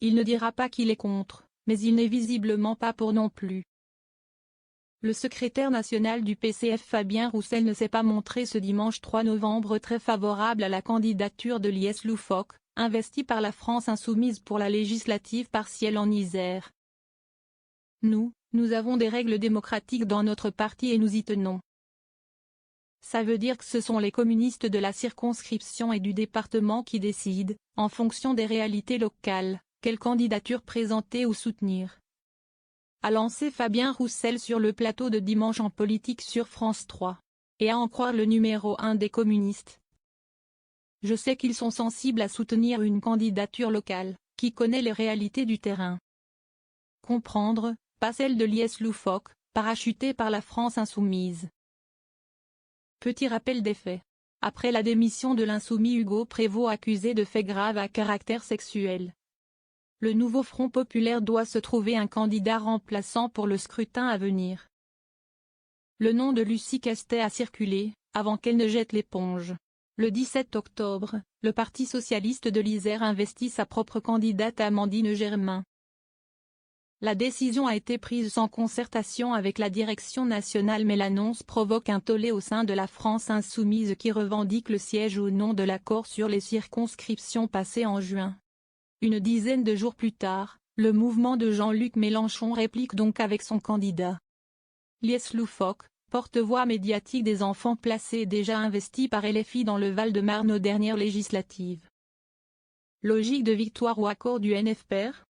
Il ne dira pas qu'il est contre, mais il n'est visiblement pas pour non plus. Le secrétaire national du PCF Fabien Roussel ne s'est pas montré ce dimanche 3 novembre très favorable à la candidature de Lies Loufoque, investi par la France insoumise pour la législative partielle en Isère. Nous avons des règles démocratiques dans notre parti et nous y tenons. Ça veut dire que ce sont les communistes de la circonscription et du département qui décident, en fonction des réalités locales, quelle candidature présenter ou soutenir. A lancé Fabien Roussel sur le plateau de Dimanche en politique sur France 3. Et à en croire le numéro 1 des communistes. Je sais qu'ils sont sensibles à soutenir une candidature locale, qui connaît les réalités du terrain. Comprendre, pas celle de Lies Loufoque, parachutée par la France insoumise. Petit rappel des faits. Après la démission de l'insoumis Hugo Prévost accusé de faits graves à caractère sexuel, le nouveau Front populaire doit se trouver un candidat remplaçant pour le scrutin à venir. Le nom de Lucie Castet a circulé, avant qu'elle ne jette l'éponge. Le 17 octobre, le Parti socialiste de l'Isère investit sa propre candidate Amandine Germain. La décision a été prise sans concertation avec la direction nationale mais l'annonce provoque un tollé au sein de la France insoumise qui revendique le siège au nom de l'accord sur les circonscriptions passé en juin. Une dizaine de jours plus tard, le mouvement de Jean-Luc Mélenchon réplique donc avec son candidat. Lies Loufoque, porte-voix médiatique des enfants placés déjà investis par LFI dans le Val-de-Marne aux dernières législatives. Logique de victoire ou accord du NFPR?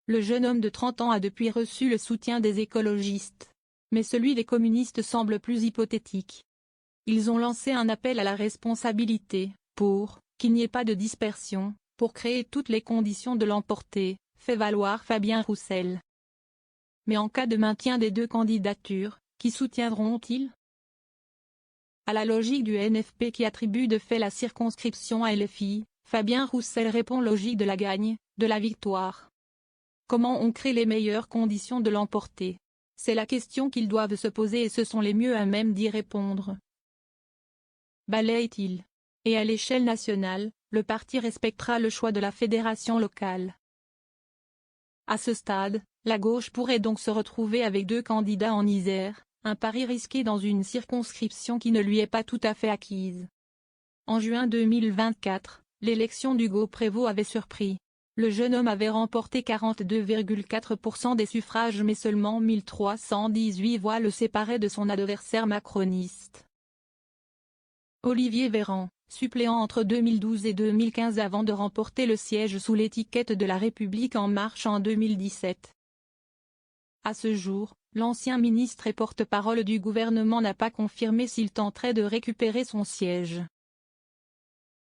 Le jeune homme de 30 ans a depuis reçu le soutien des écologistes. Mais celui des communistes semble plus hypothétique. Ils ont lancé un appel à la responsabilité, pour qu'il n'y ait pas de dispersion, pour créer toutes les conditions de l'emporter, fait valoir Fabien Roussel. Mais en cas de maintien des deux candidatures, qui soutiendront-ils? À la logique du NFP qui attribue de fait la circonscription à LFI, Fabien Roussel répond logique de la gagne, de la victoire. Comment on crée les meilleures conditions de l'emporter? C'est la question qu'ils doivent se poser et ce sont les mieux à même d'y répondre. Balaye-t-il? Et à l'échelle nationale, le parti respectera le choix de la fédération locale. À ce stade, la gauche pourrait donc se retrouver avec deux candidats en Isère, un pari risqué dans une circonscription qui ne lui est pas tout à fait acquise. En juin 2024, l'élection d'Hugo Prévost avait surpris. Le jeune homme avait remporté 42,4% des suffrages mais seulement 1318 voix le séparaient de son adversaire macroniste. Olivier Véran, suppléant entre 2012 et 2015 avant de remporter le siège sous l'étiquette de La République En Marche en 2017. À ce jour, l'ancien ministre et porte-parole du gouvernement n'a pas confirmé s'il tenterait de récupérer son siège.